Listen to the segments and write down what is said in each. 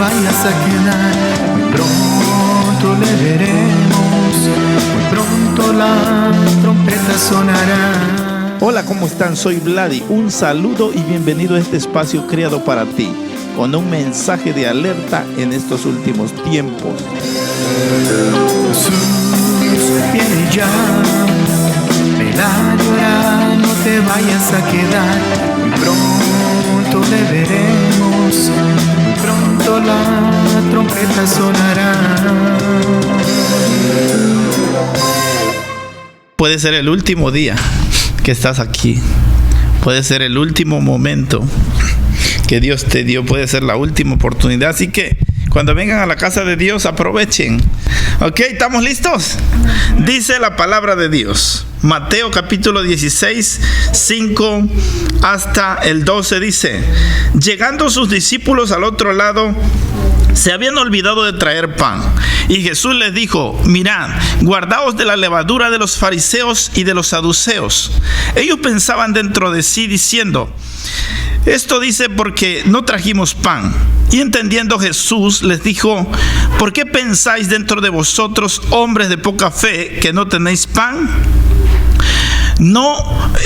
vayas a quedar. Muy pronto le veremos, muy pronto la trompeta sonará. Hola, ¿cómo están? Soy Vladi. Un saludo y bienvenido a este espacio creado para ti, con un mensaje de alerta en estos últimos tiempos. Jesús viene ya, ven a llorar, no te vayas a quedar. Muy pronto le veremos, muy pronto la trompeta sonará. Puede ser el último día que estás aquí. Puede ser el último momento que Dios te dio. Puede ser la última oportunidad. Así que cuando vengan a la casa de Dios, aprovechen. ¿Ok? ¿Estamos listos? Dice la palabra de Dios. Mateo capítulo 16, 5 hasta el 12 dice: llegando sus discípulos al otro lado, se habían olvidado de traer pan. Y Jesús les dijo: mirad, guardaos de la levadura de los fariseos y de los saduceos. Ellos pensaban dentro de sí diciendo: esto dice porque no trajimos pan. Y entendiendo Jesús les dijo: ¿por qué pensáis dentro de vosotros, hombres de poca fe, que no tenéis pan? ¿No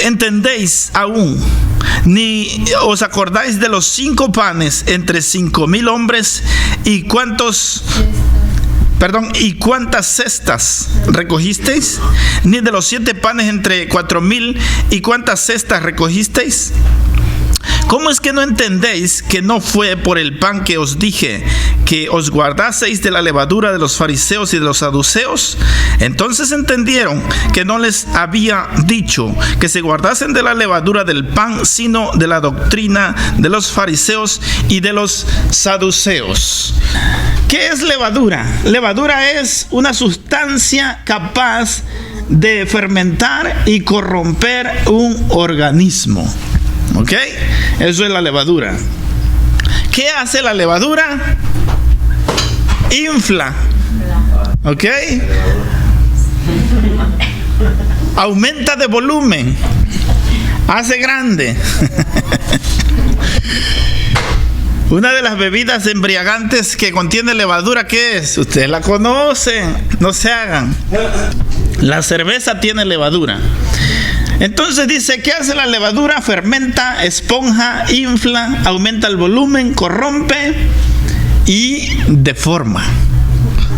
entendéis aún, ni os acordáis de los 5 panes entre 5,000 hombres y cuántas cestas recogisteis? ¿Ni de los 7 panes entre 4,000 y cuántas cestas recogisteis? ¿Cómo es que no entendéis que no fue por el pan que os dije que os guardaseis de la levadura de los fariseos y de los saduceos? Entonces entendieron que no les había dicho que se guardasen de la levadura del pan, sino de la doctrina de los fariseos y de los saduceos. ¿Qué es levadura? Levadura es una sustancia capaz de fermentar y corromper un organismo. ¿Ok? Eso es la levadura. ¿Qué hace la levadura? Infla. ¿Ok? Aumenta de volumen. Hace grande. Una de las bebidas embriagantes que contiene levadura, ¿qué es? Ustedes la conocen. No se hagan. La cerveza tiene levadura. Entonces dice: ¿qué hace la levadura? Fermenta, esponja, infla, aumenta el volumen, corrompe y deforma.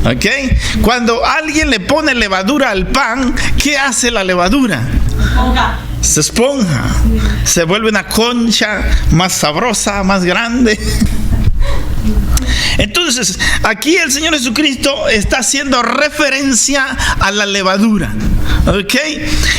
¿Ok? Cuando alguien le pone levadura al pan, ¿qué hace la levadura? Se esponja, se vuelve una concha más sabrosa, más grande. Entonces, aquí el Señor Jesucristo está haciendo referencia a la levadura. ¿Ok?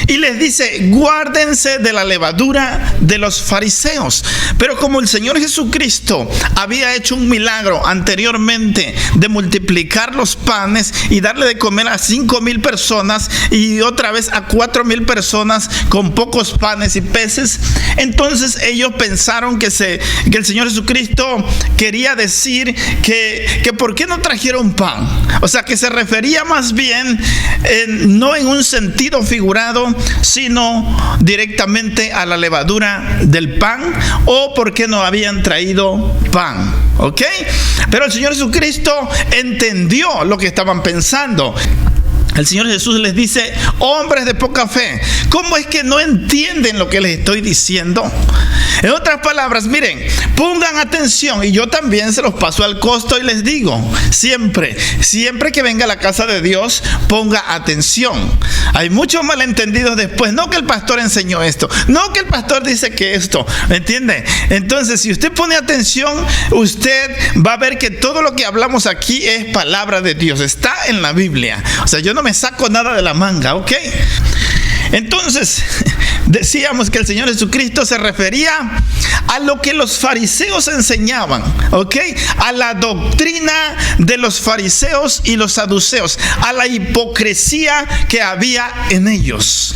Y les dice: guárdense de la levadura de los fariseos. Pero como el Señor Jesucristo había hecho un milagro anteriormente de multiplicar los panes y darle de comer a 5,000 personas y otra vez a 4,000 personas con pocos panes y peces, entonces ellos pensaron que el Señor Jesucristo quería decir que ¿por qué no trajeron pan? O sea, que se refería más bien no en un sentido figurado, sino directamente a la levadura del pan, o porque no habían traído pan. ¿Ok? Pero el Señor Jesucristo entendió lo que estaban pensando. El Señor Jesús les dice: hombres de poca fe, ¿cómo es que no entienden lo que les estoy diciendo? En otras palabras, miren, pongan atención, y yo también se los paso al costo y les digo, siempre que venga a la casa de Dios, ponga atención. Hay muchos malentendidos después: no, que el pastor enseñó esto, no, que el pastor dice que esto, ¿me entiende? Entonces, si usted pone atención, usted va a ver que todo lo que hablamos aquí es palabra de Dios, está en la Biblia. O sea, yo no me saco nada de la manga, ¿ok? Entonces, decíamos que el Señor Jesucristo se refería a lo que los fariseos enseñaban, ¿ok? A la doctrina de los fariseos y los saduceos, a la hipocresía que había en ellos.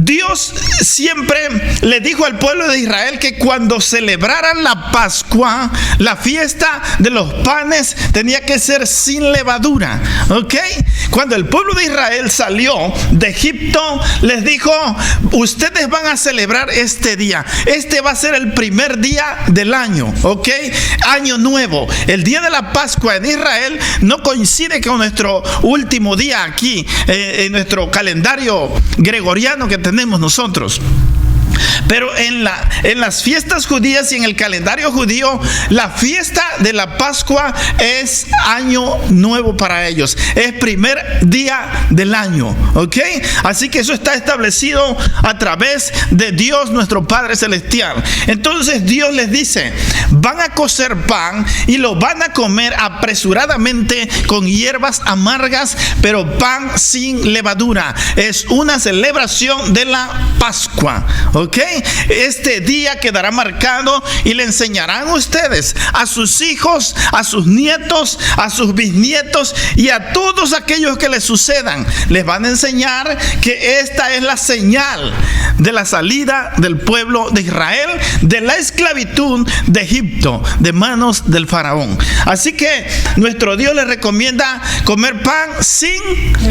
Dios siempre le dijo al pueblo de Israel que cuando celebraran la Pascua, la fiesta de los panes tenía que ser sin levadura, ¿ok? Cuando el pueblo de Israel salió de Egipto, les dijo: ustedes van a celebrar este día. Este va a ser el primer día del año, ¿ok? Año nuevo. El día de la Pascua en Israel no coincide con nuestro último día aquí, en nuestro calendario gregoriano que tenemos nosotros. Pero en las fiestas judías y en el calendario judío, la fiesta de la Pascua es año nuevo para ellos. Es primer día del año, ¿ok? Así que eso está establecido a través de Dios, nuestro Padre Celestial. Entonces Dios les dice: van a cocer pan y lo van a comer apresuradamente con hierbas amargas, pero pan sin levadura. Es una celebración de la Pascua, ¿ok? Este día quedará marcado y le enseñarán ustedes a sus hijos, a sus nietos, a sus bisnietos y a todos aquellos que les sucedan. Les van a enseñar que esta es la señal de la salida del pueblo de Israel de la esclavitud de Egipto, de manos del faraón. Así que nuestro Dios les recomienda comer pan sin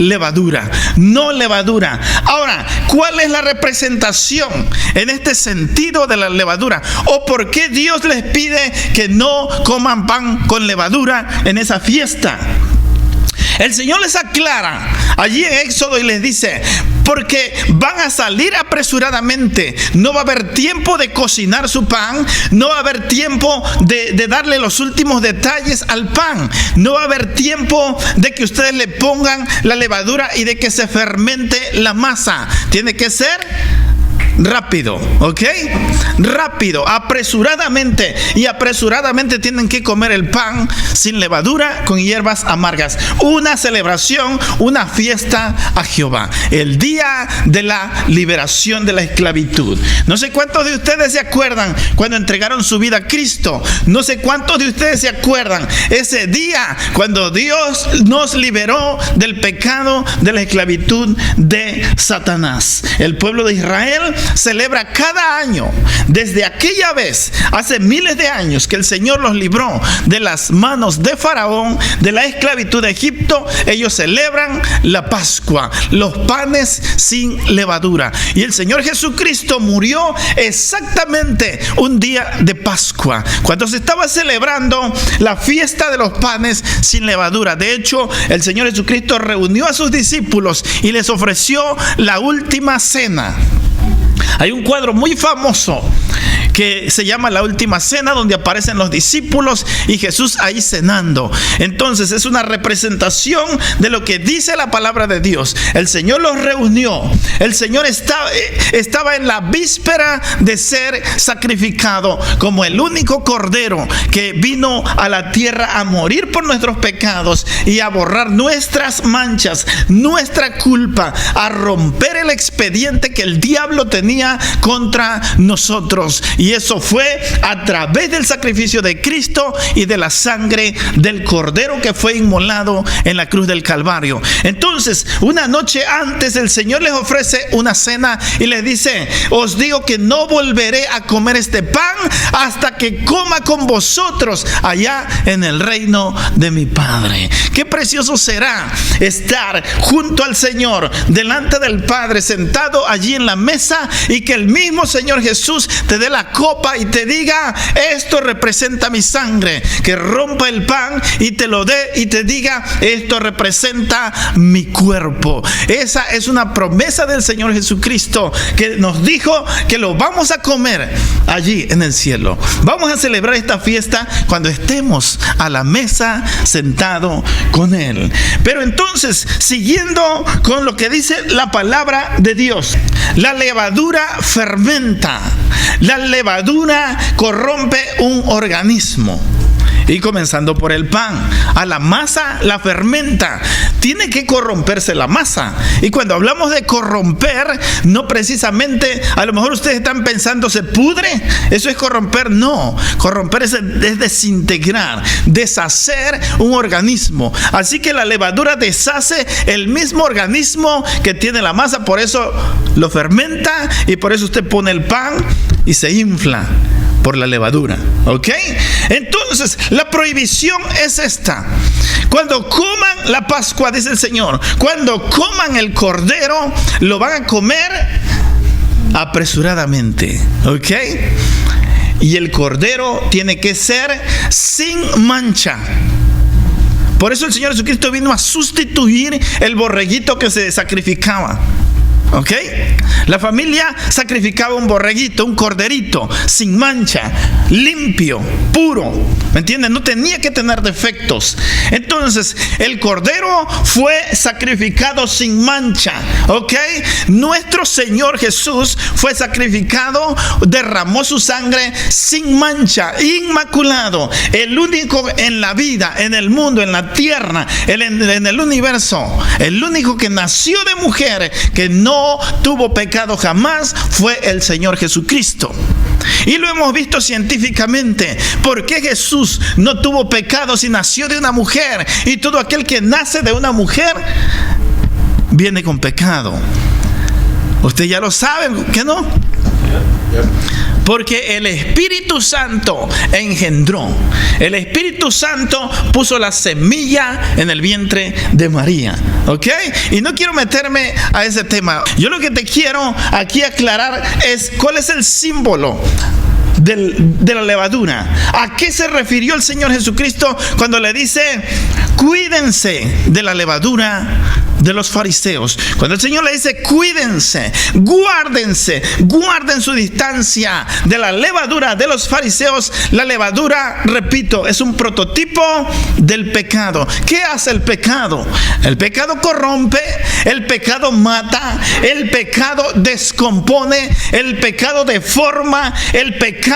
levadura, no levadura. Ahora, ¿cuál es la representación en este sentido de la levadura? ¿O por qué Dios les pide que no coman pan con levadura en esa fiesta? El Señor les aclara allí en Éxodo y les dice: porque van a salir apresuradamente, no va a haber tiempo de cocinar su pan, no va a haber tiempo de darle los últimos detalles al pan, no va a haber tiempo de que ustedes le pongan la levadura y de que se fermente la masa. Tiene que ser rápido, ¿ok? Rápido, apresuradamente. Y apresuradamente tienen que comer el pan sin levadura con hierbas amargas. Una celebración, una fiesta a Jehová. El día de la liberación de la esclavitud. No sé cuántos de ustedes se acuerdan cuando entregaron su vida a Cristo. No sé cuántos de ustedes se acuerdan ese día cuando Dios nos liberó del pecado de la esclavitud de Satanás. El pueblo de Israel celebra cada año, desde aquella vez, hace miles de años que el Señor los libró de las manos de Faraón, de la esclavitud de Egipto. Ellos celebran la Pascua, los panes sin levadura. Y el Señor Jesucristo murió exactamente un día de Pascua, cuando se estaba celebrando la fiesta de los panes sin levadura. De hecho, el Señor Jesucristo reunió a sus discípulos y les ofreció la última cena. Hay un cuadro muy famoso que se llama La Última Cena, donde aparecen los discípulos y Jesús ahí cenando. Entonces es una representación de lo que dice la palabra de Dios. El Señor los reunió. El Señor estaba en la víspera de ser sacrificado como el único cordero que vino a la tierra a morir por nuestros pecados y a borrar nuestras manchas, nuestra culpa, a romper el expediente que el diablo tenía contra nosotros. Y eso fue a través del sacrificio de Cristo y de la sangre del cordero que fue inmolado en la cruz del Calvario. Entonces, una noche antes, el Señor les ofrece una cena y les dice: os digo que no volveré a comer este pan hasta que coma con vosotros allá en el reino de mi Padre. Qué precioso será estar junto al Señor, delante del Padre, sentado allí en la mesa, y que el mismo Señor Jesús te dé la copa y te diga: esto representa mi sangre, que rompa el pan y te lo dé y te diga: esto representa mi cuerpo. Esa es una promesa del Señor Jesucristo, que nos dijo que lo vamos a comer allí en el cielo. Vamos a celebrar esta fiesta cuando estemos a la mesa sentado con Él. Pero entonces, siguiendo con lo que dice la palabra de Dios, la levadura fermenta. La levadura corrompe un organismo. Y comenzando por el pan. A la masa la fermenta. Tiene que corromperse la masa. Y cuando hablamos de corromper, no precisamente, a lo mejor ustedes están pensando, ¿se pudre? Eso es corromper. No, corromper es desintegrar, deshacer un organismo. Así que la levadura deshace el mismo organismo que tiene la masa. Por eso lo fermenta y por eso usted pone el pan y se infla por la levadura, ¿ok? Entonces, la prohibición es esta. Cuando coman la Pascua, dice el Señor, cuando coman el cordero, lo van a comer apresuradamente, ¿ok? Y el cordero tiene que ser sin mancha. Por eso el Señor Jesucristo vino a sustituir el borreguito que se sacrificaba. ¿Ok? La familia sacrificaba un borreguito, un corderito, sin mancha, limpio, puro. ¿Me entienden? No tenía que tener defectos. Entonces, el cordero fue sacrificado sin mancha. ¿Ok? Nuestro Señor Jesús fue sacrificado, derramó su sangre sin mancha, inmaculado. El único en la vida, en el mundo, en la tierra, en el universo, el único que nació de mujer, que no tuvo pecado jamás, fue el Señor Jesucristo. Y lo hemos visto científicamente. ¿Por qué Jesús no tuvo pecado si nació de una mujer? Y todo aquel que nace de una mujer viene con pecado. Usted ya lo sabe, ¿qué no? Porque el Espíritu Santo engendró. El Espíritu Santo puso la semilla en el vientre de María. ¿Ok? Y no quiero meterme a ese tema. Yo lo que te quiero aquí aclarar es cuál es el símbolo de la levadura. ¿A qué se refirió el Señor Jesucristo cuando le dice: cuídense de la levadura de los fariseos? Cuando el Señor le dice: cuídense, guárdense, guarden su distancia de la levadura de los fariseos. La levadura, repito, es un prototipo del pecado. ¿Qué hace el pecado? El pecado corrompe, el pecado mata, el pecado descompone, el pecado deforma, el pecado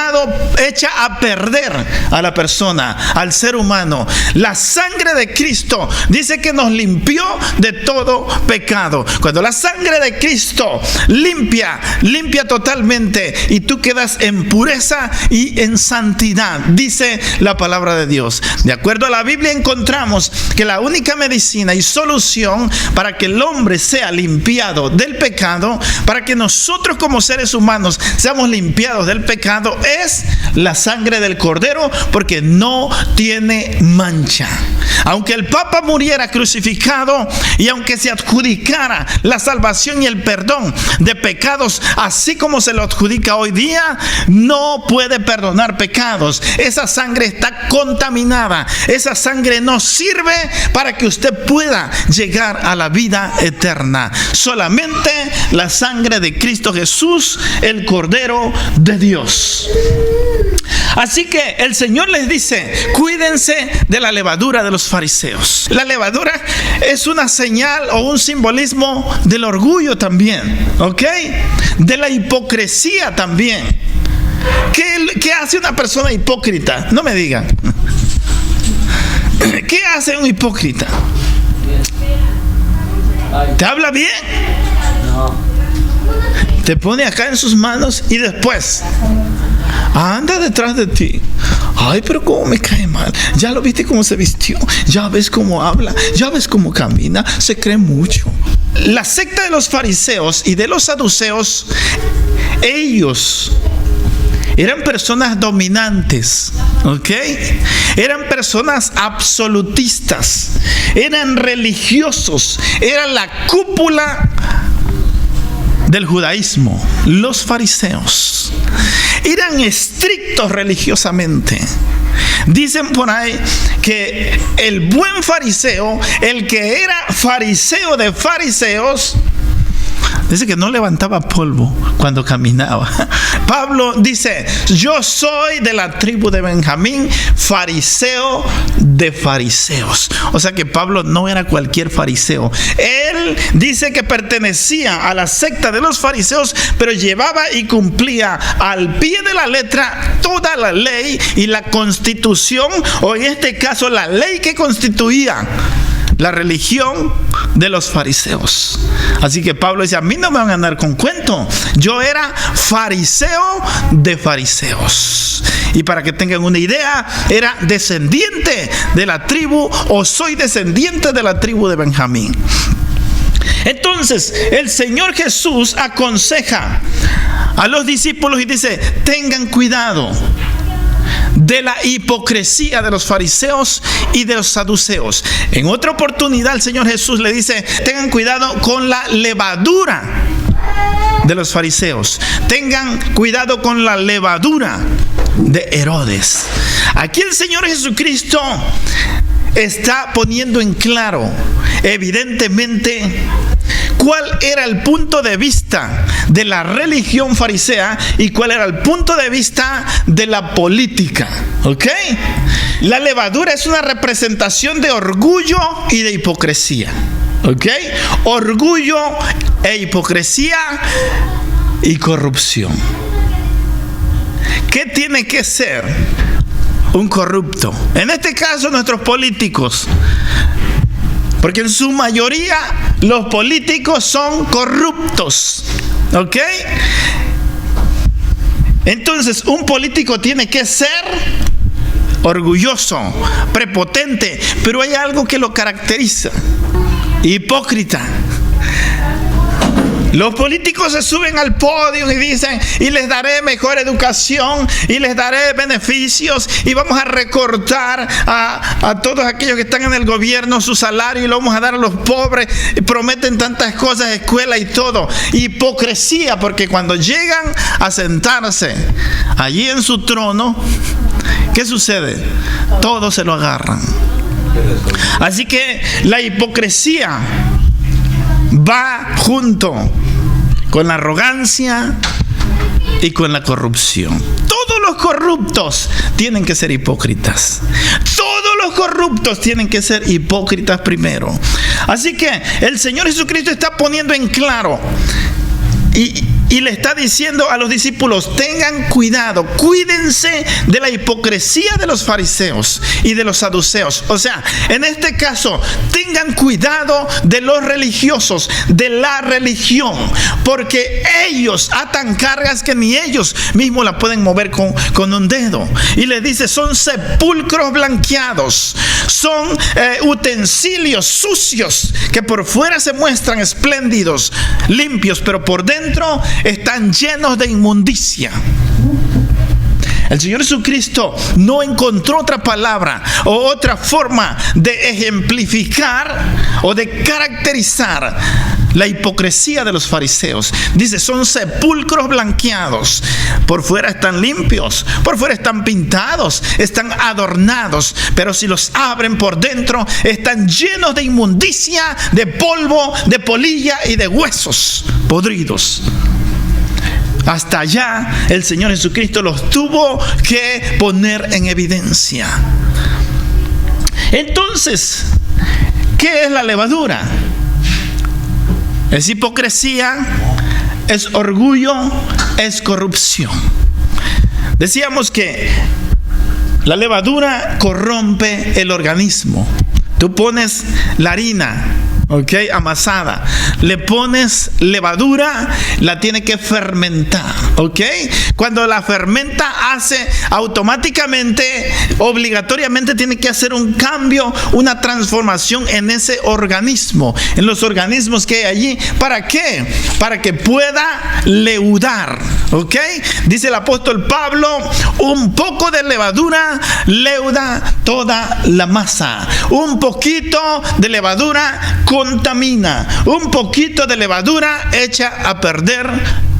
echa a perder a la persona, al ser humano. La sangre de Cristo dice que nos limpió de todo pecado. Cuando la sangre de Cristo limpia totalmente, y tú quedas en pureza y en santidad, dice la palabra de Dios. De acuerdo a la Biblia encontramos que la única medicina y solución para que el hombre sea limpiado del pecado, para que nosotros como seres humanos seamos limpiados del pecado, es la sangre del Cordero, porque no tiene mancha. Aunque el Papa muriera crucificado y aunque se adjudicara la salvación y el perdón de pecados, así como se lo adjudica hoy día, no puede perdonar pecados. Esa sangre está contaminada. Esa sangre no sirve para que usted pueda llegar a la vida eterna. Solamente la sangre de Cristo Jesús, el Cordero de Dios. Así que el Señor les dice: cuídense de la levadura de los fariseos. La levadura es una señal o un simbolismo del orgullo también, ¿ok? De la hipocresía también. ¿Qué hace una persona hipócrita? No me digan. ¿Qué hace un hipócrita? ¿Te habla bien? Te pone acá en sus manos y después anda detrás de ti. Ay, pero cómo me cae mal. Ya lo viste cómo se vistió, ya ves cómo habla, ya ves cómo camina, se cree mucho. La secta de los fariseos y de los saduceos, ellos eran personas dominantes, ¿ok? Eran personas absolutistas, eran religiosos, eran la cúpula del judaísmo. Los fariseos eran estrictos religiosamente. Dicen por ahí que el buen fariseo, el que era fariseo de fariseos, dice que no levantaba polvo cuando caminaba. Pablo dice: yo soy de la tribu de Benjamín, fariseo de fariseos. O sea que Pablo no era cualquier fariseo. Él Él dice que pertenecía a la secta de los fariseos, pero llevaba y cumplía al pie de la letra toda la ley y la constitución, o en este caso la ley que constituía la religión de los fariseos. Así que Pablo dice, a mí no me van a andar con cuento. Yo era fariseo de fariseos. Y para que tengan una idea, era descendiente de la tribu, o soy descendiente de la tribu de Benjamín. Entonces, el Señor Jesús aconseja a los discípulos y dice, tengan cuidado de la hipocresía de los fariseos y de los saduceos. En otra oportunidad el Señor Jesús le dice, tengan cuidado con la levadura de los fariseos. Tengan cuidado con la levadura de Herodes. Aquí el Señor Jesucristo está poniendo en claro, evidentemente, cuál era el punto de vista de la religión farisea y cuál era el punto de vista de la política. ¿Ok? La levadura es una representación de orgullo y de hipocresía. ¿Ok? Orgullo e hipocresía y corrupción. ¿Qué tiene que ser un corrupto? En este caso, nuestros políticos. Porque en su mayoría los políticos son corruptos. ¿Ok? Entonces, un político tiene que ser orgulloso, prepotente, pero hay algo que lo caracteriza: hipócrita. Los políticos se suben al podio y dicen, y les daré mejor educación, y les daré beneficios, y vamos a recortar a todos aquellos que están en el gobierno su salario, y lo vamos a dar a los pobres. Y prometen tantas cosas, escuela y todo. Hipocresía, porque cuando llegan a sentarse allí en su trono, ¿qué sucede? Todos se lo agarran. Así que la hipocresía va junto con la arrogancia y con la corrupción. Todos los corruptos tienen que ser hipócritas. Todos los corruptos tienen que ser hipócritas primero. Así que el Señor Jesucristo está poniendo en claro y le está diciendo a los discípulos, tengan cuidado, cuídense de la hipocresía de los fariseos y de los saduceos. O sea, en este caso, tengan cuidado de los religiosos, de la religión, porque ellos atan cargas que ni ellos mismos la pueden mover con un dedo. Y les dice, son sepulcros blanqueados, son utensilios sucios que por fuera se muestran espléndidos, limpios, pero por dentro están llenos de inmundicia. El Señor Jesucristo no encontró otra palabra o otra forma de ejemplificar o de caracterizar la hipocresía de los fariseos. Dice, son sepulcros blanqueados. Por fuera están limpios, por fuera están pintados, están adornados, pero si los abren por dentro, están llenos de inmundicia, de polvo, de polilla y de huesos podridos. Hasta allá el Señor Jesucristo los tuvo que poner en evidencia. Entonces, ¿qué es la levadura? Es hipocresía, es orgullo, es corrupción. Decíamos que la levadura corrompe el organismo. Tú pones la harina, ¿ok?, amasada, le pones levadura, la tiene que fermentar, ¿ok? Cuando la fermenta hace automáticamente, obligatoriamente tiene que hacer un cambio, una transformación en ese organismo, en los organismos que hay allí. ¿Para qué? Para que pueda leudar, ¿ok? Dice el apóstol Pablo, un poco de levadura leuda toda la masa. Un poquito de levadura contamina. Un poquito de levadura echa a perder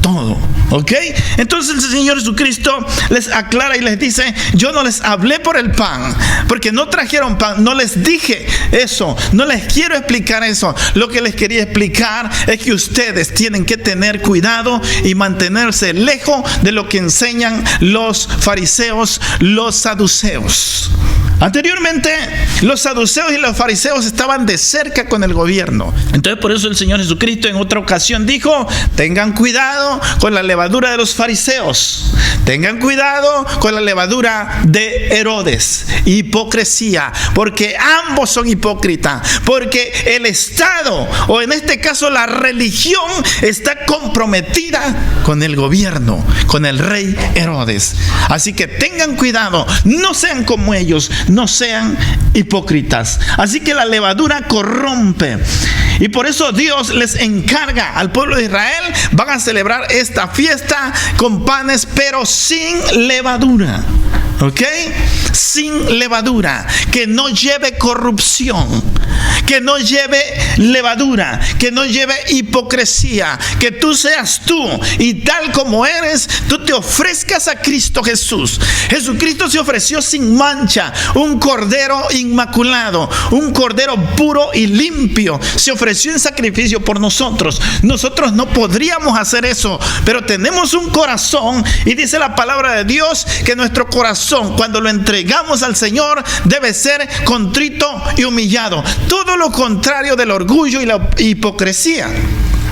todo. ¿Ok? Entonces el Señor Jesucristo les aclara y les dice, yo no les hablé por el pan, porque no trajeron pan, no les dije eso, no les quiero explicar eso. Lo que les quería explicar es que ustedes tienen que tener cuidado y mantenerse lejos de lo que enseñan los fariseos, los saduceos. Anteriormente, los saduceos y los fariseos estaban de cerca con el gobierno. Entonces, por eso el Señor Jesucristo en otra ocasión dijo: tengan cuidado con la levadura de los fariseos. Tengan cuidado con la levadura de Herodes. Hipocresía, porque ambos son hipócritas. Porque el Estado, o en este caso la religión, está comprometida con el gobierno, con el rey Herodes. Así que tengan cuidado, no sean como ellos, no sean hipócritas. Así que la levadura corrompe. Y por eso Dios les encarga al pueblo de Israel: van a celebrar esta fiesta con panes, pero sin levadura. ¿Ok? Sin levadura, que no lleve corrupción, que no lleve levadura, que no lleve hipocresía, que tú seas tú y tal como eres, tú te ofrezcas a Cristo Jesús. Jesucristo se ofreció sin mancha, un cordero inmaculado, un cordero puro y limpio. Se ofreció en sacrificio por nosotros. Nosotros no podríamos hacer eso, pero tenemos un corazón, y dice la palabra de Dios que nuestro corazón, cuando lo entregamos al Señor, debe ser contrito y humillado. Todo lo contrario del orgullo y la hipocresía.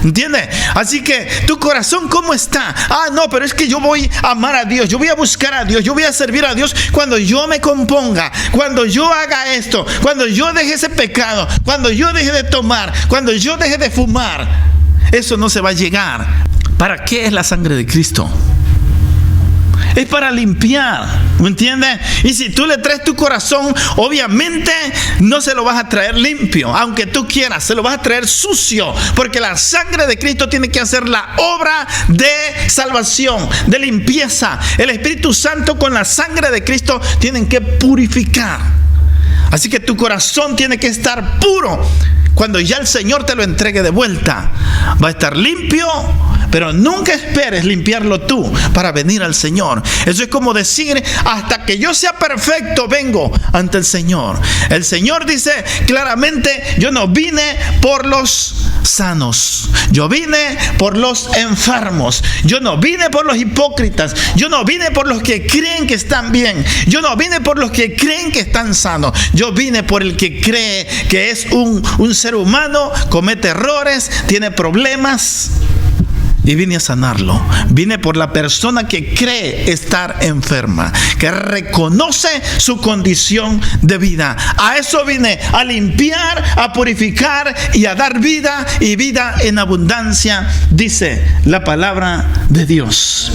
¿Entiendes? Así que tu corazón, ¿cómo está? No, pero es que yo voy a amar a Dios, yo voy a buscar a Dios, yo voy a servir a Dios cuando yo me componga, cuando yo haga esto, cuando yo deje ese pecado, cuando yo deje de tomar, cuando yo deje de fumar. Eso no se va a llegar. ¿Para qué es la sangre de Cristo? Es para limpiar, ¿me entiendes? Y si tú le traes tu corazón, obviamente no se lo vas a traer limpio, aunque tú quieras, se lo vas a traer sucio, porque la sangre de Cristo tiene que hacer la obra de salvación, de limpieza. El Espíritu Santo con la sangre de Cristo tienen que purificar. Así que tu corazón tiene que estar puro. Cuando ya el Señor te lo entregue de vuelta, va a estar limpio. Pero nunca esperes limpiarlo tú para venir al Señor. Eso es como decir: hasta que yo sea perfecto vengo ante el Señor. El Señor dice claramente: yo no vine por los sanos, yo vine por los enfermos, yo no vine por los hipócritas, yo no vine por los que creen que están bien, yo no vine por los que creen que están sanos, yo vine por el que cree que es un ser humano, comete errores, tiene problemas. Y vine a sanarlo. Vine por la persona que cree estar enferma, que reconoce su condición de vida. A eso vine, a limpiar, a purificar y a dar vida, y vida en abundancia, dice la palabra de Dios.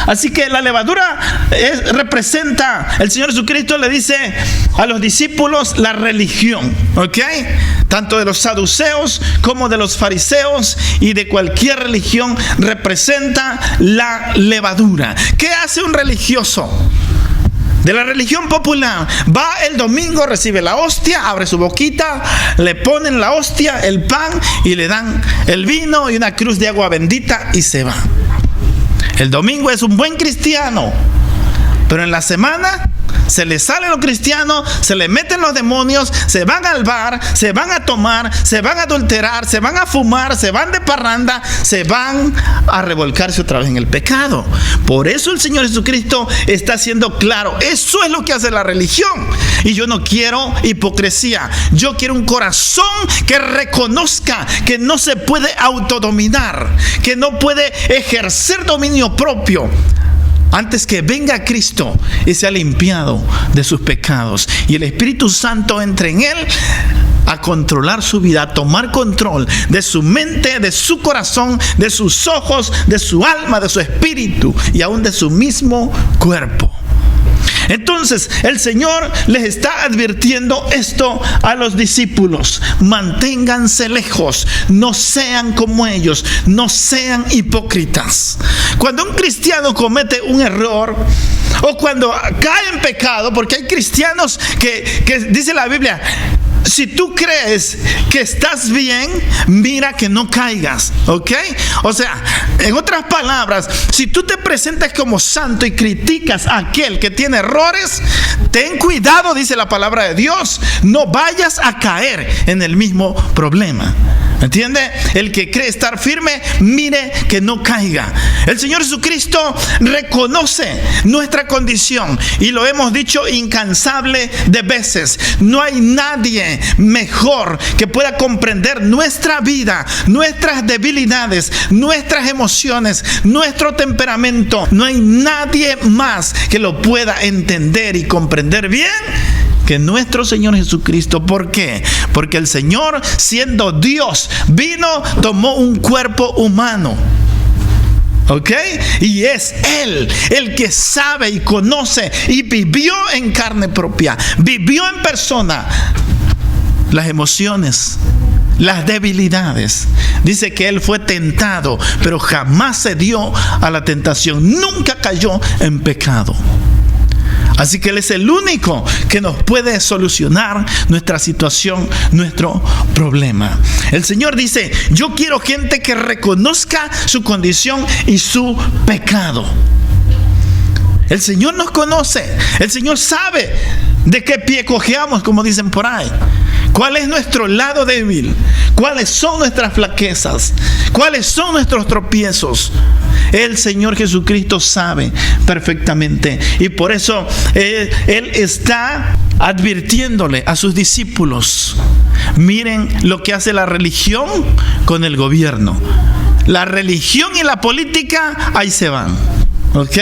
Así que la levadura representa, el Señor Jesucristo le dice a los discípulos, la religión, ¿ok? Tanto de los saduceos como de los fariseos y de cualquier religión, representa la levadura. ¿Qué hace un religioso? De la religión popular, va el domingo, recibe la hostia, abre su boquita, le ponen la hostia, el pan, y le dan el vino y una cruz de agua bendita, y se va. El domingo es un buen cristiano, pero en la semana se le salen los cristianos, se le meten los demonios, se van al bar, se van a tomar, se van a adulterar, se van a fumar, se van de parranda, se van a revolcarse otra vez en el pecado. Por eso el Señor Jesucristo está siendo claro: eso es lo que hace la religión. Y yo no quiero hipocresía, yo quiero un corazón que reconozca que no se puede autodominar, que no puede ejercer dominio propio, antes que venga Cristo y sea limpiado de sus pecados y el Espíritu Santo entre en él a controlar su vida, a tomar control de su mente, de su corazón, de sus ojos, de su alma, de su espíritu y aún de su mismo cuerpo. Entonces el Señor les está advirtiendo esto a los discípulos: manténganse lejos, no sean como ellos, no sean hipócritas. Cuando un cristiano comete un error o cuando cae en pecado, porque hay cristianos que dice la Biblia: si tú crees que estás bien, mira que no caigas, ¿ok? O sea, en otras palabras, si tú te presentas como santo y criticas a aquel que tiene errores, ten cuidado, dice la palabra de Dios, no vayas a caer en el mismo problema. ¿Entiende? El que cree estar firme, mire que no caiga. El Señor Jesucristo reconoce nuestra condición y lo hemos dicho incansable de veces. No hay nadie mejor que pueda comprender nuestra vida, nuestras debilidades, nuestras emociones, nuestro temperamento. No hay nadie más que lo pueda entender y comprender bien que nuestro Señor Jesucristo. ¿Por qué? Porque el Señor, siendo Dios, vino, tomó un cuerpo humano. ¿Ok? Y es Él el que sabe y conoce y vivió en carne propia, vivió en persona las emociones, las debilidades. Dice que Él fue tentado, pero jamás se dio a la tentación, nunca cayó en pecado. Así que Él es el único que nos puede solucionar nuestra situación, nuestro problema. El Señor dice: yo quiero gente que reconozca su condición y su pecado. El Señor nos conoce. El Señor sabe de qué pie cojeamos, como dicen por ahí. ¿Cuál es nuestro lado débil? ¿Cuáles son nuestras flaquezas? ¿Cuáles son nuestros tropiezos? El Señor Jesucristo sabe perfectamente. Y por eso Él está advirtiéndole a sus discípulos: miren lo que hace la religión con el gobierno. La religión y la política ahí se van. ¿Ok?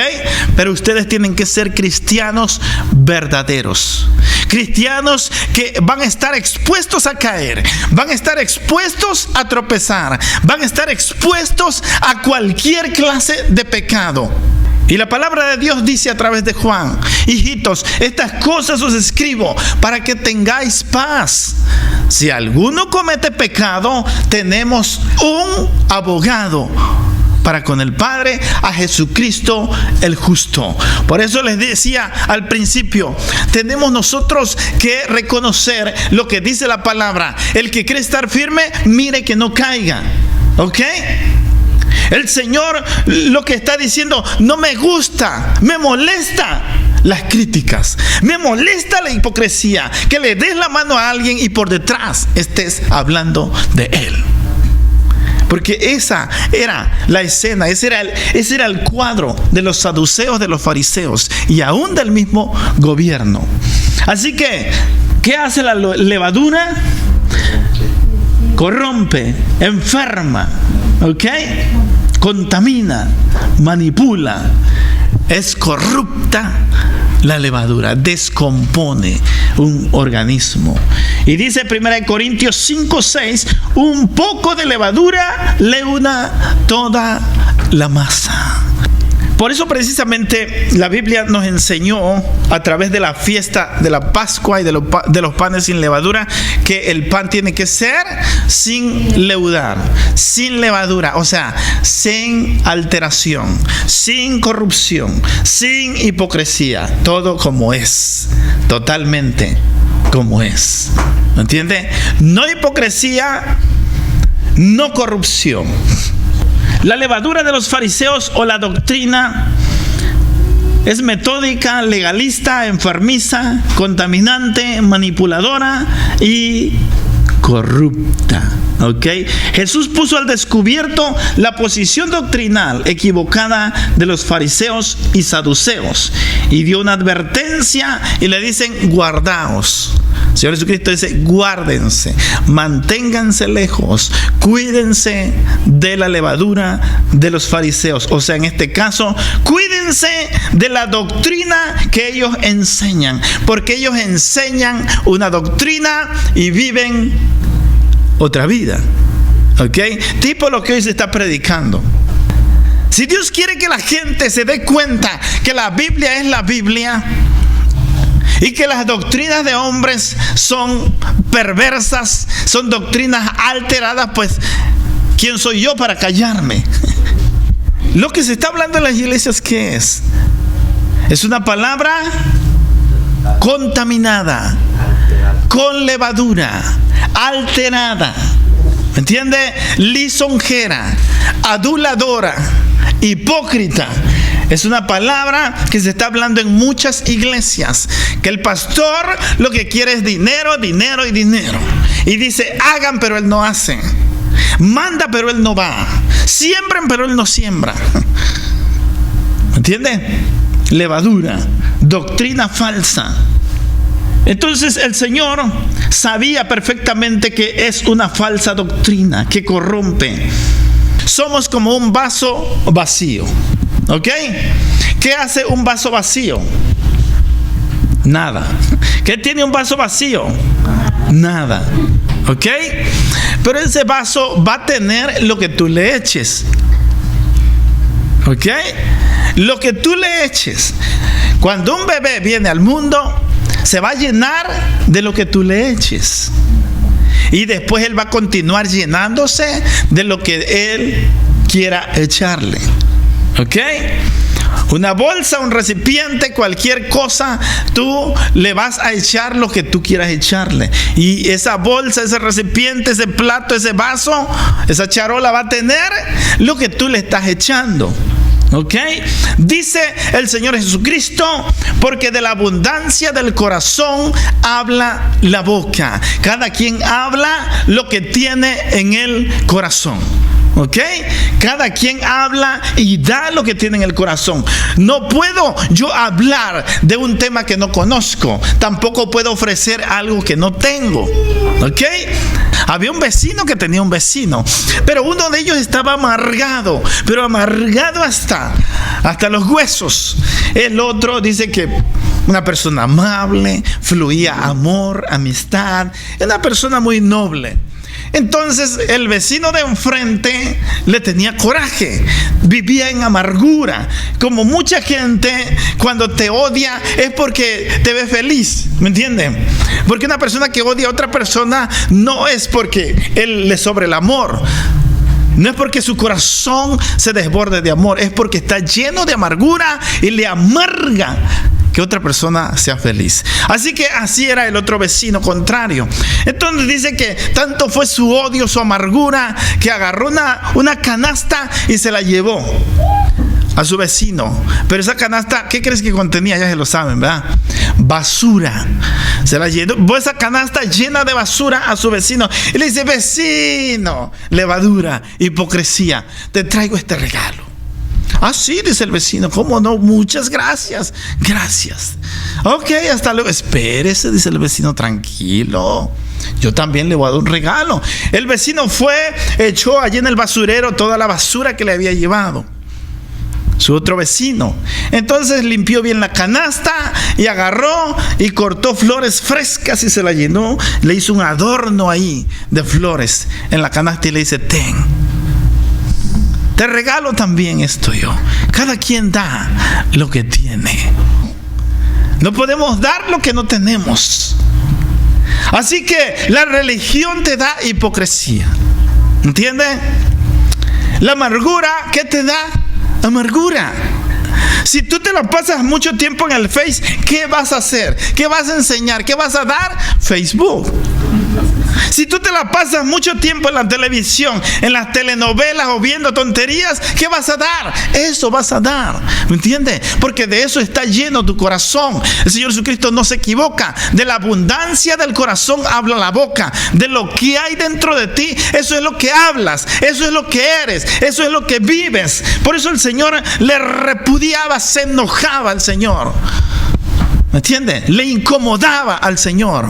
Pero ustedes tienen que ser cristianos verdaderos. Cristianos que van a estar expuestos a caer, van a estar expuestos a tropezar, van a estar expuestos a cualquier clase de pecado. Y la palabra de Dios dice a través de Juan: hijitos, estas cosas os escribo para que tengáis paz. Si alguno comete pecado, tenemos un abogado para con el Padre, a Jesucristo el justo. Por eso les decía al principio, tenemos nosotros que reconocer lo que dice la palabra. El que cree estar firme, mire que no caiga. ¿Ok? El Señor lo que está diciendo: no me gusta, me molesta las críticas, me molesta la hipocresía, que le des la mano a alguien y por detrás estés hablando de él. Porque esa era la escena, ese era el cuadro de los saduceos, de los fariseos y aún del mismo gobierno. Así que, ¿qué hace la levadura? Corrompe, enferma, ¿ok? Contamina, manipula, es corrupta. La levadura descompone un organismo. Y dice 1 Corintios 5:6: un poco de levadura leuna toda la masa. Por eso precisamente la Biblia nos enseñó a través de la fiesta de la Pascua y de los panes sin levadura, que el pan tiene que ser sin leudar, sin levadura, o sea, sin alteración, sin corrupción, sin hipocresía, todo como es, totalmente como es. ¿Me entiende? No hipocresía, no corrupción. La levadura de los fariseos o la doctrina es metódica, legalista, enfermiza, contaminante, manipuladora y corrupta. ¿Ok? Jesús puso al descubierto la posición doctrinal equivocada de los fariseos y saduceos y dio una advertencia y le dicen: guardaos. El Señor Jesucristo dice: guárdense, manténganse lejos, cuídense de la levadura de los fariseos. O sea, en este caso, cuídense de la doctrina que ellos enseñan, porque ellos enseñan una doctrina y viven otra vida. ¿Ok? Tipo lo que hoy se está predicando. Si Dios quiere que la gente se dé cuenta que la Biblia es la Biblia y que las doctrinas de hombres son perversas, son doctrinas alteradas, pues ¿quién soy yo para callarme? Lo que se está hablando en las iglesias, ¿qué es? Es una palabra contaminada, con levadura, alterada, ¿me entiende? Lisonjera, aduladora, hipócrita. Es una palabra que se está hablando en muchas iglesias, que el pastor lo que quiere es dinero, dinero y dinero. Y dice: hagan, pero él no hace. Manda, pero Él no va. Siembran, pero Él no siembra. ¿Entiende? Levadura, doctrina falsa. Entonces el Señor sabía perfectamente que es una falsa doctrina que corrompe. Somos como un vaso vacío. ¿Ok? ¿Qué hace un vaso vacío? Nada. ¿Qué tiene un vaso vacío? Nada. ¿Ok? Pero ese vaso va a tener lo que tú le eches. ¿Ok? Lo que tú le eches. Cuando un bebé viene al mundo, se va a llenar de lo que tú le eches. Y después él va a continuar llenándose de lo que él quiera echarle. ¿Ok? Una bolsa, un recipiente, cualquier cosa, tú le vas a echar lo que tú quieras echarle. Y esa bolsa, ese recipiente, ese plato, ese vaso, esa charola va a tener lo que tú le estás echando. ¿Ok? Dice el Señor Jesucristo, porque de la abundancia del corazón habla la boca. Cada quien habla lo que tiene en el corazón. ¿Ok? Cada quien habla y da lo que tiene en el corazón. No puedo yo hablar de un tema que no conozco. Tampoco puedo ofrecer algo que no tengo. ¿Ok? Había un vecino que tenía un vecino, pero uno de ellos estaba amargado, pero amargado hasta los huesos. El otro dice que una persona amable, fluía amor, amistad, una persona muy noble. Entonces el vecino de enfrente le tenía coraje, vivía en amargura. Como mucha gente cuando te odia es porque te ve feliz, ¿me entienden? Porque una persona que odia a otra persona no es porque él le sobre el amor. No es porque su corazón se desborde de amor, es porque está lleno de amargura y le amarga que otra persona sea feliz. Así que así era el otro vecino contrario. Entonces dice que tanto fue su odio, su amargura, que agarró una canasta y se la llevó a su vecino. Pero esa canasta, ¿qué crees que contenía? Ya se lo saben, ¿verdad? Basura. Se la llevó esa canasta llena de basura a su vecino y le dice: vecino, levadura, hipocresía, te traigo este regalo. Ah, sí, dice el vecino, ¿cómo no? Muchas gracias. Gracias. Ok, hasta luego. Espérese, dice el vecino, tranquilo. Yo también le voy a dar un regalo. El vecino fue, echó allí en el basurero toda la basura que le había llevado su otro vecino. Entonces limpió bien la canasta y agarró y cortó flores frescas y se la llenó. Le hizo un adorno ahí de flores en la canasta y le dice: te regalo también esto yo. Cada quien da lo que tiene. No podemos dar lo que no tenemos. Así que la religión te da hipocresía. ¿Entiendes? La amargura, ¿qué te da? Amargura. Si tú te la pasas mucho tiempo en el Face, ¿qué vas a hacer? ¿Qué vas a enseñar? ¿Qué vas a dar? Facebook. Si tú te la pasas mucho tiempo en la televisión, en las telenovelas o viendo tonterías, ¿qué vas a dar? Eso vas a dar. ¿Me entiendes? Porque de eso está lleno tu corazón. El Señor Jesucristo no se equivoca. De la abundancia del corazón habla la boca. De lo que hay dentro de ti, eso es lo que hablas. Eso es lo que eres. Eso es lo que vives. Por eso el Señor le repudiaba, se enojaba al Señor. ¿Me entiendes? Le incomodaba al Señor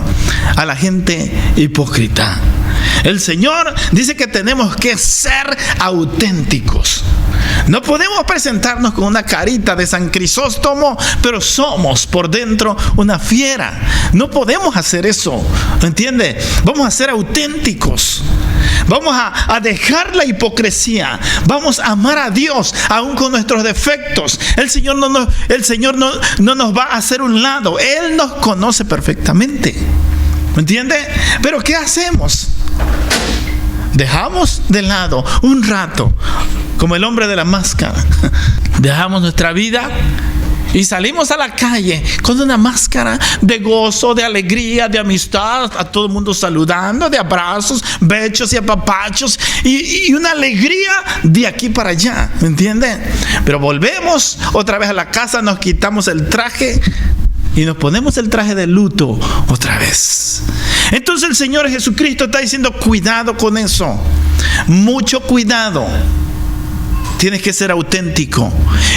a la gente hipócrita. El Señor dice que tenemos que ser auténticos. No podemos presentarnos con una carita de San Crisóstomo, pero somos por dentro una fiera. No podemos hacer eso, ¿entiendes? Vamos a ser auténticos. Vamos a dejar la hipocresía. Vamos a amar a Dios aún con nuestros defectos. El Señor no nos va a hacer un lado. Él nos conoce perfectamente. ¿Me entiendes? Pero ¿qué hacemos? Dejamos de lado un rato, como el hombre de la máscara. Dejamos nuestra vida y salimos a la calle con una máscara de gozo, de alegría, de amistad, a todo el mundo saludando, de abrazos, besos y apapachos y una alegría de aquí para allá, ¿me entiendes? Pero volvemos otra vez a la casa, nos quitamos el traje y nos ponemos el traje de luto otra vez. Entonces el Señor Jesucristo está diciendo: cuidado con eso. mucho cuidado. Tienes que ser auténtico.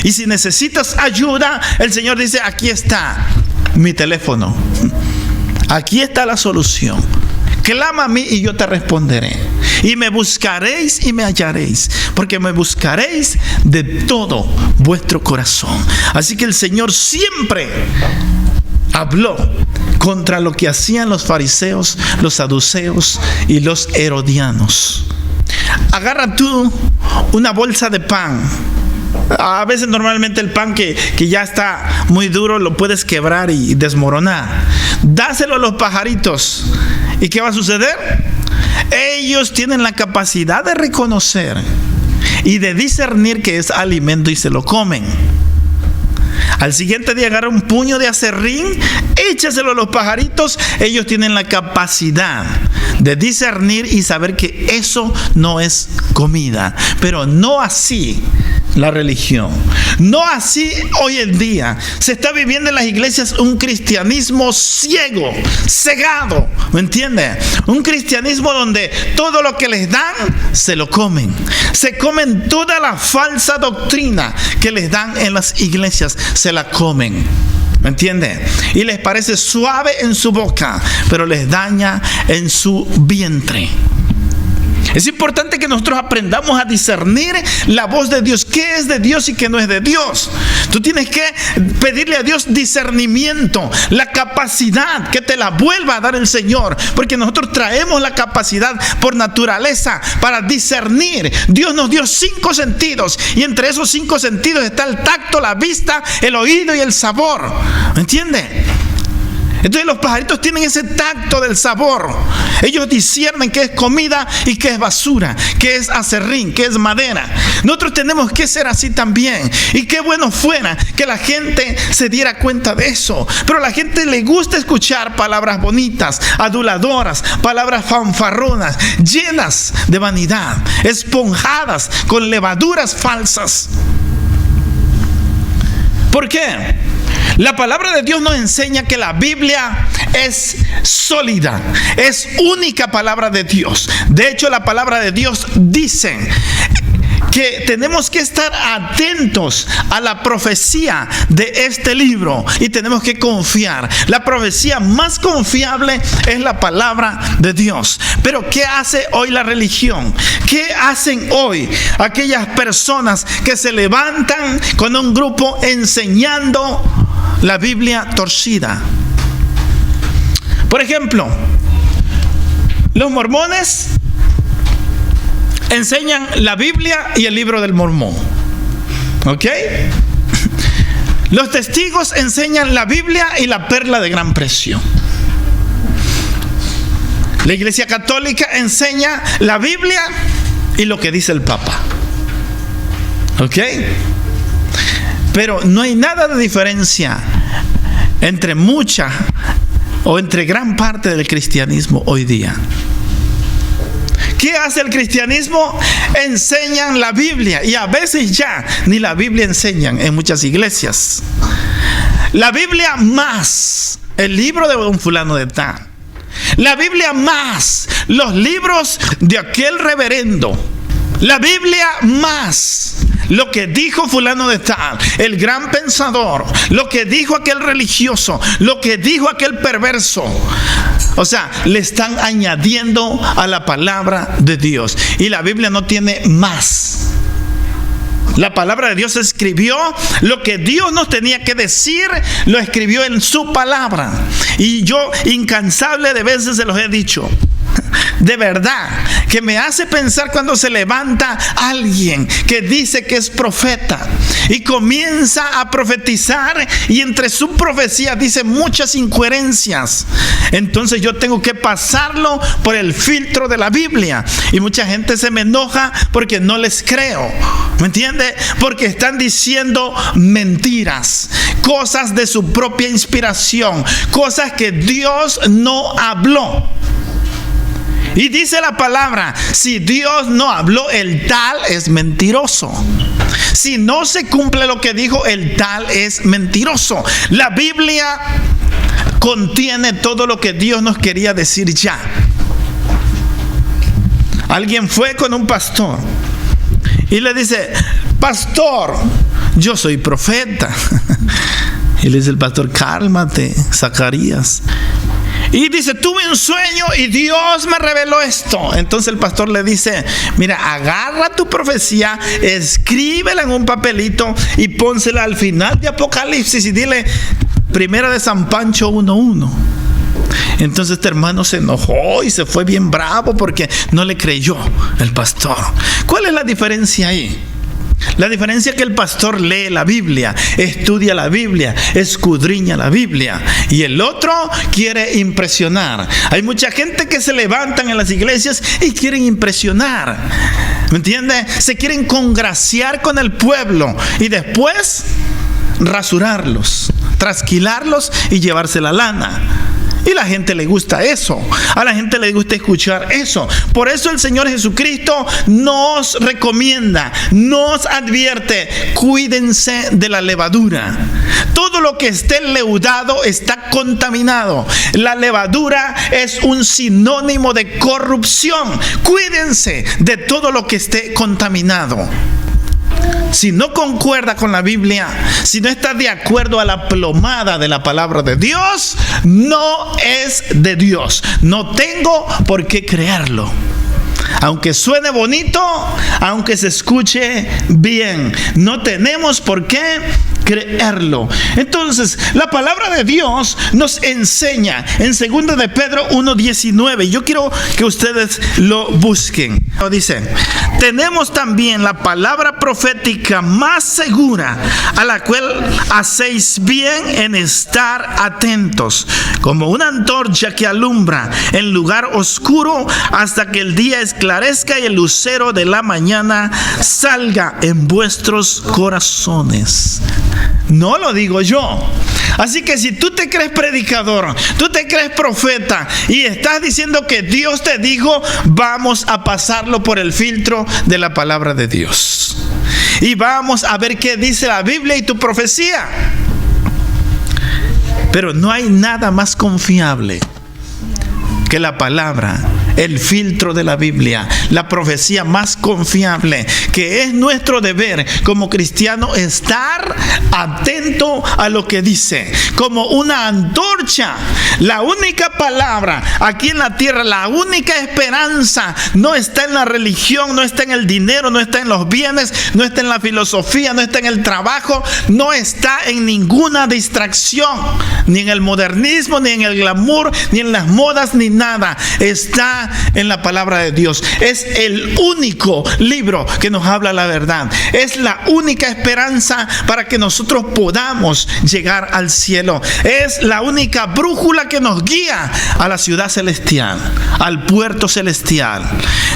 Y si necesitas ayuda, el Señor dice, aquí está mi teléfono. Aquí está la solución. Clama a mí y yo te responderé. Y me buscaréis y me hallaréis, porque me buscaréis de todo vuestro corazón. Así que el Señor siempre habló contra lo que hacían los fariseos, los saduceos y los herodianos. Agarra tú una bolsa de pan. A veces normalmente el pan que ya está muy duro lo puedes quebrar y desmoronar. Dáselo a los pajaritos. ¿Y qué va a suceder? Ellos tienen la capacidad de reconocer y de discernir que es alimento y se lo comen. Al siguiente día agarra un puño de aserrín, échaselo a los pajaritos. Ellos tienen la capacidad de discernir y saber que eso no es comida. Pero no así la religión. No así hoy en día. Se está viviendo en las iglesias un cristianismo ciego, cegado. ¿Me entiende? Un cristianismo donde todo lo que les dan, se lo comen. Se comen toda la falsa doctrina que les dan en las iglesias. Se la comen. ¿Me entiende? Y les parece suave en su boca, pero les daña en su vientre. Es importante que nosotros aprendamos a discernir la voz de Dios, qué es de Dios y qué no es de Dios. Tú tienes que pedirle a Dios discernimiento, la capacidad que te la vuelva a dar el Señor, porque nosotros traemos la capacidad por naturaleza para discernir. Dios nos dio 5 sentidos y entre esos 5 sentidos está el tacto, la vista, el oído y el sabor. ¿Me entiendes? Entonces los pajaritos tienen ese tacto del sabor. Ellos disciernen qué es comida y qué es basura, qué es aserrín, qué es madera. Nosotros tenemos que ser así también. Y qué bueno fuera que la gente se diera cuenta de eso. Pero a la gente le gusta escuchar palabras bonitas, aduladoras, palabras fanfarronas, llenas de vanidad, esponjadas con levaduras falsas. ¿Por qué? La palabra de Dios nos enseña que la Biblia es sólida, es única palabra de Dios. De hecho, la palabra de Dios dice que tenemos que estar atentos a la profecía de este libro y tenemos que confiar. La profecía más confiable es la palabra de Dios. Pero ¿qué hace hoy la religión? ¿Qué hacen hoy aquellas personas que se levantan con un grupo enseñando la Biblia torcida? Por ejemplo, los mormones enseñan la Biblia y el libro del Mormón. ¿Ok? Los testigos enseñan la Biblia y la perla de gran precio. La Iglesia Católica enseña la Biblia y lo que dice el Papa. ¿Ok? Pero no hay nada de diferencia entre mucha o entre gran parte del cristianismo hoy día. ¿Qué hace el cristianismo? Enseñan la Biblia y a veces ya ni la Biblia enseñan en muchas iglesias. La Biblia más el libro de un fulano de tal. La Biblia más los libros de aquel reverendo. La Biblia más lo que dijo fulano de tal, el gran pensador, lo que dijo aquel religioso, lo que dijo aquel perverso. O sea, le están añadiendo a la palabra de Dios. Y la Biblia no tiene más. La palabra de Dios escribió lo que Dios nos tenía que decir, lo escribió en su palabra. Y yo incansable de veces se los he dicho. De verdad que me hace pensar cuando se levanta alguien que dice que es profeta y comienza a profetizar y entre su profecía dice muchas incoherencias. Entonces yo tengo que pasarlo por el filtro de la Biblia y mucha gente se me enoja porque no les creo. ¿Me entiende? Porque están diciendo mentiras, cosas de su propia inspiración, cosas que Dios no habló. Y dice la palabra, si Dios no habló, el tal es mentiroso. Si no se cumple lo que dijo, el tal es mentiroso. La Biblia contiene todo lo que Dios nos quería decir ya. Alguien fue con un pastor y le dice: pastor, yo soy profeta. Y le dice el pastor: cálmate, Zacarías. Y dice: tuve un sueño y Dios me reveló esto. Entonces el pastor le dice: mira, agarra tu profecía, escríbela en un papelito y pónsela al final de Apocalipsis y dile: Primera de San Pancho 1:1. Entonces este hermano se enojó y se fue bien bravo porque no le creyó el pastor. ¿Cuál es la diferencia ahí? La diferencia es que el pastor lee la Biblia, estudia la Biblia, escudriña la Biblia, y el otro quiere impresionar. Hay mucha gente que se levantan en las iglesias y quieren impresionar, ¿me entiende? Se quieren congraciar con el pueblo y después rasurarlos, trasquilarlos y llevarse la lana. Y a la gente le gusta eso. A la gente le gusta escuchar eso. Por eso el Señor Jesucristo nos recomienda, nos advierte: cuídense de la levadura. Todo lo que esté leudado está contaminado. La levadura es un sinónimo de corrupción. Cuídense de todo lo que esté contaminado. Si no concuerda con la Biblia, si no está de acuerdo a la plomada de la palabra de Dios, no es de Dios. No tengo por qué creerlo. Aunque suene bonito, aunque se escuche bien, no tenemos por qué creerlo. Entonces, la palabra de Dios nos enseña en 2 de Pedro 1:19. Yo quiero que ustedes lo busquen. Dice: tenemos también la palabra profética más segura, a la cual hacéis bien en estar atentos, como una antorcha que alumbra en lugar oscuro hasta que el día esclarezca y el lucero de la mañana salga en vuestros corazones. No lo digo yo. Así que si tú te crees predicador, tú te crees profeta y estás diciendo que Dios te dijo, vamos a pasarlo por el filtro de la palabra de Dios. Y vamos a ver qué dice la Biblia y tu profecía. Pero no hay nada más confiable que la palabra, el filtro de la Biblia, la profecía más confiable, que es nuestro deber como cristiano estar atento a lo que dice, como una antorcha. La única palabra aquí en la tierra, la única esperanza no está en la religión, no está en el dinero, no está en los bienes, no está en la filosofía, no está en el trabajo, no está en ninguna distracción, ni en el modernismo, ni en el glamour, ni en las modas, ni nada. Está en la palabra de Dios. Es el único libro que nos habla la verdad. Es la única esperanza para que nosotros podamos llegar al cielo. Es la única brújula que nos guía a la ciudad celestial, al puerto celestial.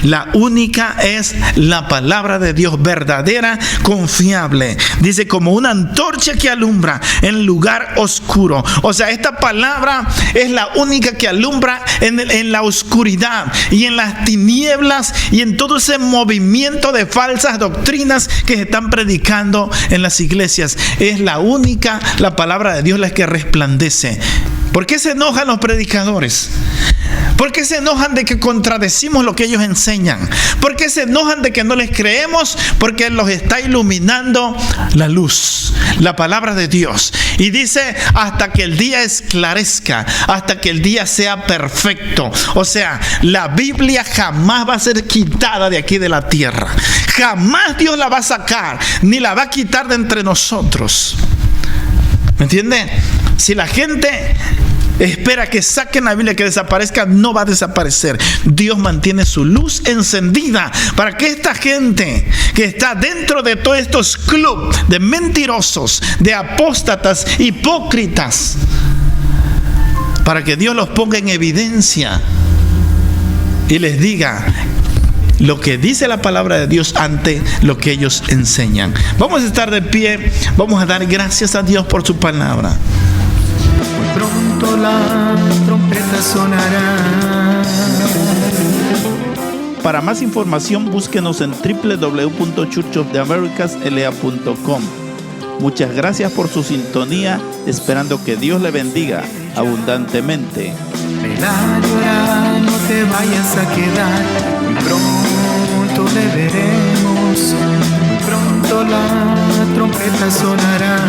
La única es la palabra de Dios, verdadera, confiable. Dice: como una antorcha que alumbra en lugar oscuro. O sea, esta palabra es la única que alumbra en la oscuridad y en las tinieblas y en todo ese movimiento de falsas doctrinas que se están predicando en las iglesias. Es la única, la palabra de Dios, la que resplandece. ¿Por qué se enojan los predicadores? ¿Por qué se enojan de que contradecimos lo que ellos enseñan? ¿Por qué se enojan de que no les creemos? Porque los está iluminando la luz, la palabra de Dios. Y dice: hasta que el día esclarezca, hasta que el día sea perfecto. O sea, la Biblia jamás va a ser quitada de aquí de la tierra. Jamás Dios la va a sacar, ni la va a quitar de entre nosotros. ¿Me entiende? Si la gente espera que saquen la Biblia, que desaparezca, no va a desaparecer. Dios mantiene su luz encendida para que esta gente que está dentro de todos estos clubes de mentirosos, de apóstatas, hipócritas, para que Dios los ponga en evidencia y les diga lo que dice la palabra de Dios ante lo que ellos enseñan. Vamos a estar de pie, vamos a dar gracias a Dios por su palabra. Muy pronto la trompeta sonará. Para más información, búsquenos en www.churchoftheamericasla.com. Muchas gracias por su sintonía, esperando que Dios le bendiga abundantemente. Velar y orar, no te vayas a quedar, muy pronto le veremos, muy pronto la trompeta sonará.